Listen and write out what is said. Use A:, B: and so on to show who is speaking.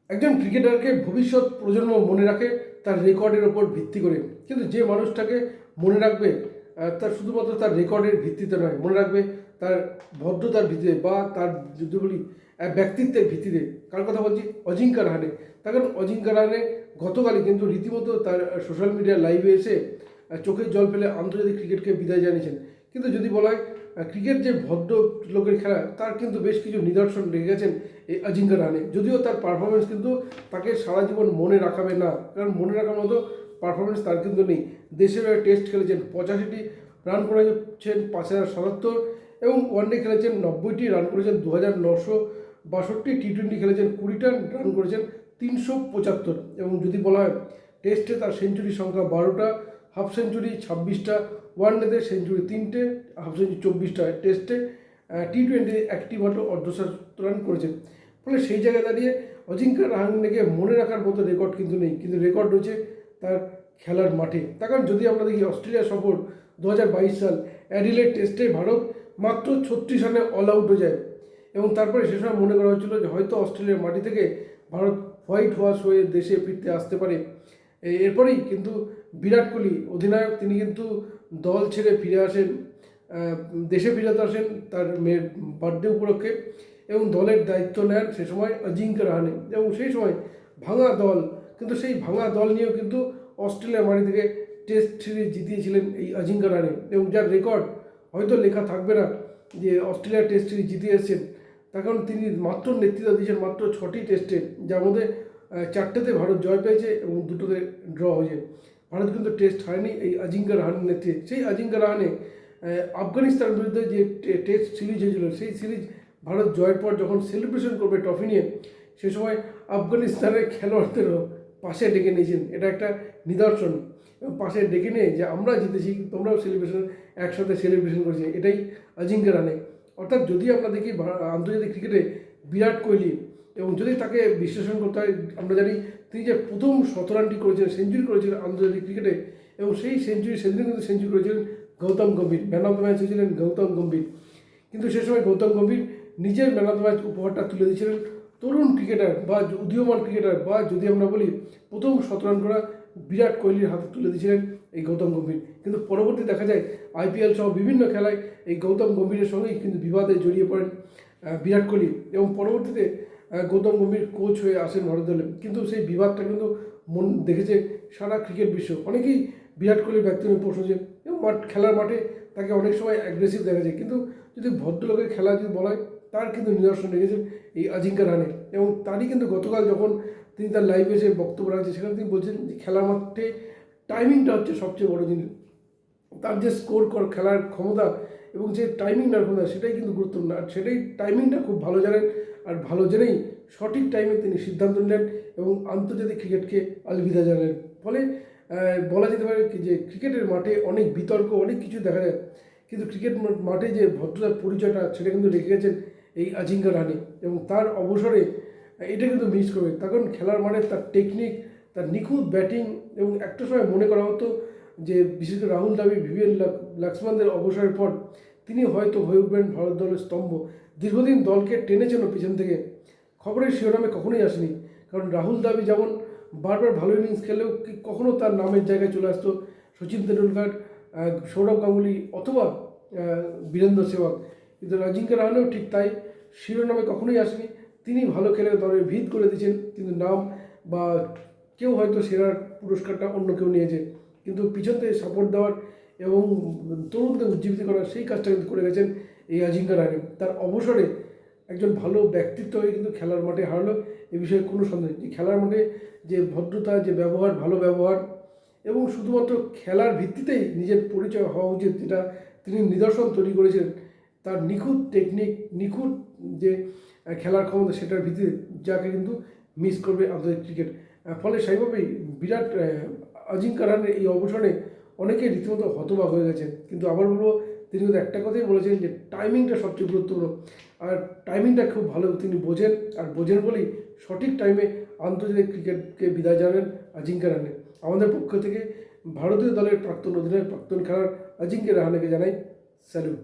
A: একজন ক্রিকেটারকে ভবিষ্যৎ প্রজন্ম মনে রাখে তার রেকর্ডের ওপর ভিত্তি করে, কিন্তু যে মানুষটাকে মনে রাখবে তার শুধুমাত্র তার রেকর্ডের ভিত্তিতে নয়, মনে রাখবে তার ভদ্রতার ভিত্তিতে বা তার যদি বলি ব্যক্তিত্বের ভিত্তিতে। কার কথা বলছি? অজিঙ্কা রাহানে। তার কারণ অজিঙ্কা রাহানে গতকালই কিন্তু রীতিমতো তার সোশ্যাল মিডিয়া লাইভে এসে চোখের জল ফেলে আন্তর্জাতিক ক্রিকেটকে বিদায় জানিয়েছেন। কিন্তু যদি বলা হয় ক্রিকেট যে ভদ্র লোকের খেলা, তার কিন্তু বেশ কিছু নিদর্শন রেখে গেছেন এই অজিঙ্কা রাহানে। যদিও তার পারফরমেন্স কিন্তু তাকে সারা জীবন মনে রাখাবে না, কারণ মনে রাখার মতো পারফরমেন্স তার কিন্তু নেই। দেশের হয়ে টেস্ট খেলেছেন 85টি, রান করেছেন 5077, এবং ওয়ানডে খেলেছেন 90টি, রান করেছেন 2962, টি20 খেলেছেন 20টা, রান করেছেন 375। এবং যদি বলা হয় টেস্টে তার সেঞ্চুরি সংখ্যা 12টা, হাফ সেঞ্চুরি 26টা, ওয়ানডেতে সেঞ্চুরি 3টে, হাফ সেঞ্চুরি 24টা, টেস্টে টি20 একটি মাত্র অর্ধশত রান করেছেন। ফলে সেই জায়গায় দাঁড়িয়ে অজিঙ্কা রাহানেকে মনে রাখার মতো রেকর্ড কিন্তু নেই, কিন্তু রেকর্ড রয়েছে তার খেলার মাঠে। তার কারণ যদি আমরা দেখি অস্ট্রেলিয়া সফর 2022 সাল অ্যাডিলেড টেস্টে ভারত মাত্র 36 রানে অল আউট হয়ে যায়, এবং তারপরে সে সময় মনে করা হয়েছিল যে হয়তো অস্ট্রেলিয়ার মাটি থেকে ভারত হোয়াইট ওয়াশ হয়ে দেশে ফিরতে আসতে পারে। এরপরেই কিন্তু বিরাট কোহলি অধিনায়ক, তিনি কিন্তু দল ছেড়ে ফিরে আসেন, দেশে ফিরতে আসেন তার মেয়ের বার্থডে উপলক্ষে, এবং দলের দায়িত্ব নেন সে সময় অজিঙ্কা রাহানে। এবং সেই সময় ভাঙা দল, কিন্তু সেই ভাঙা দল নিয়েও কিন্তু অস্ট্রেলিয়ার মাটি থেকে টেস্ট সিরিজ জিতিয়েছিলেন এই অজিঙ্কা রাহানে, এবং যার রেকর্ড হয়তো লেখা থাকবে না যে অস্ট্রেলিয়া টেস্ট সিরিজ জিতে এসেছেন। তার কারণ তিনি মাত্র নেতৃত্ব দিয়েছেন মাত্র 6টি টেস্টে, যার মধ্যে 4টেতে ভারত জয় পেয়েছে এবং 2টোতে ড্র হয়েছে। ভারত কিন্তু টেস্ট হয়নি এই অজিঙ্কা রাহানের নেতৃত্বে। সেই অজিঙ্কা রাহানে আফগানিস্তানের বিরুদ্ধে যে টেস্ট সিরিজ হয়েছিল, সেই সিরিজ ভারত জয়ের পর যখন সেলিব্রেশন করবে ট্রফি নিয়ে, সে সময় আফগানিস্তানের খেলোয়াড়দেরও পাশে ডেকে নিয়েছেন। এটা একটা নিদর্শন, এবং পাশে ডেকে নিয়ে যে আমরা জিতেছি, তোমরাও সেলিব্রেশন একসাথে সেলিব্রেশন করেছি, এটাই অজিঙ্কা রাহানে। অর্থাৎ যদি আমরা দেখি আন্তর্জাতিক ক্রিকেটে বিরাট কোহলি, এবং যদি তাকে বিশ্লেষণ করতে হয়, আমরা জানি তিনি যে প্রথম 17 রানটি করেছিলেন, সেঞ্চুরি করেছিলেন আন্তর্জাতিক ক্রিকেটে, এবং সেই সেঞ্চুরি সেদিন কিন্তু সেঞ্চুরি করেছিলেন Gautam Gambhir. Man of the match হয়েছিলেন গৌতম গম্ভীর। কিন্তু সে সময় গৌতম গম্ভীর নিজের ম্যান অফ দ্য ম্যাচ উপহারটা তুলে দিয়েছিলেন তরুণ ক্রিকেটার বা উদীয়মান ক্রিকেটার, বা যদি আমরা বলি প্রথম 17 রান করা বিরাট কোহলির হাতে তুলে দিয়েছিলেন এই গৌতম গম্ভীর। কিন্তু পরবর্তী দেখা যায় আইপিএল সহ বিভিন্ন খেলায় এই গৌতম গম্ভীরের সঙ্গেই কিন্তু বিবাদে জড়িয়ে পড়েন বিরাট কোহলি, এবং পরবর্তীতে গৌতম গম্ভীর কোচ হয়ে আসেন ভারত দলে। কিন্তু সেই বিবাদটা কিন্তু দেখেছে সারা ক্রিকেট বিশ্ব। অনেকেই বিরাট কোহলির ব্যক্তিগত প্রশ্ন যে, এবং খেলার মাঠে তাকে অনেক সময় অ্যাগ্রেসিভ দেখা যায়, কিন্তু যদি ভদ্রলোকের খেলা যদি বলা হয়, তার কিন্তু নিদর্শন রেখেছেন এই অজিঙ্কা রাহানে। এবং তারই কিন্তু গতকাল যখন তিনি তার লাইভে এসে বক্তব্য রাখছেন, সেখানে তিনি বলছেন যে খেলার মাঠে টাইমিংটা হচ্ছে সবচেয়ে বড় জিনিস। তার যে স্কোর খেলার ক্ষমতা এবং যে টাইমিংটার ক্ষমতা, সেটাই কিন্তু গুরুত্বপূর্ণ। আর সেটাই টাইমিংটা খুব ভালো জানেন, আর ভালো জেনেই সঠিক টাইমে তিনি সিদ্ধান্ত নিলেন এবং আন্তর্জাতিক ক্রিকেটকে আলবিদা জানালেন। ফলে বলা যেতে পারে যে ক্রিকেটের মাঠে অনেক বিতর্ক, অনেক কিছু দেখা যায়, কিন্তু ক্রিকেট মাঠে যে ভদ্রতার পরিচয়টা, সেটা কিন্তু রেখে গেছেন এই অজিঙ্কা রাহানে। এবং তার অবসরে এটা কিন্তু মিস করবে, তখন খেলার মাঠে তার টেকনিক, তার নিখুঁত ব্যাটিং, এবং একটা সময় মনে করা হতো যে বিশেষ করে রাহুল দ্রাবিড়, ভিভিয়ান লক্ষ্মণদের অবসরের পর তিনি হয়তো হয়ে উঠবেন ভারত দলের স্তম্ভ। দীর্ঘদিন দলকে টেনেছেন পিছন থেকে, খবরের শিরোনামে কখনোই আসেনি, কারণ রাহুল দ্রাবিড় যেমন বারবার ভালো ইনিংস খেলেও কখনও তার নামের জায়গায় চলে আসতো সচিন তেন্ডুলকর, সৌরভ গাঙ্গুলি অথবা বীরেন্দ্র সেহবাগ। কিন্তু অজিঙ্কা রাহানেও ঠিক তাই, শিরোনামে কখনোই আসেনি। তিনি ভালো খেলে দলের ভিত করে দিয়েছেন, কিন্তু নাম বা কেউ হয়তো সেরার পুরস্কারটা অন্য কেউ নিয়েছে, কিন্তু পিছন থেকে সাপোর্ট দেওয়ার এবং তরুণদের উজ্জীবিত করার সেই কাজটা কিন্তু করে গেছেন এই অজিঙ্কা রাহানে। তার অবসরে একজন ভালো ব্যক্তিত্ব হয়ে কিন্তু খেলার মাঠে হারালো, এ বিষয়ে কোনো সন্দেহ নেই। খেলার মাঠে যে ভদ্রতা, যে ব্যবহার, ভালো ব্যবহার, এবং শুধুমাত্র খেলার ভিত্তিতেই নিজের পরিচয় হওয়া উচিত, যেটা তিনি নিদর্শন তৈরি করেছেন, তার নিখুঁত টেকনিক, নিখুঁত যে খেলার ক্ষমতা, সেটার ভিত্তিতে যাকে কিন্তু মিস করবে আন্তর্জাতিক ক্রিকেট। ফলে সেইভাবেই বিরাট অজিঙ্কা রাহানের এই অবসরে অনেকেই রীতিমতো হতবাক হয়ে গেছে। কিন্তু আবার বলবো, তিনি কিন্তু একটা কথাই বলেছেন যে টাইমিংটা সবচেয়ে গুরুত্বপূর্ণ, আর টাইমিংটা খুব ভালো তিনি বোঝেন, আর বোঝেন বলেই সঠিক টাইমে আন্তর্জাতিক ক্রিকেটকে বিদায় জানান অজিঙ্কা রাহানে। আমাদের পক্ষ থেকে ভারতীয় দলের প্রাক্তন অধিনায়ক, প্রাক্তন খেলোয়াড় অজিঙ্কা রাহানেকে জানাই স্যালুট।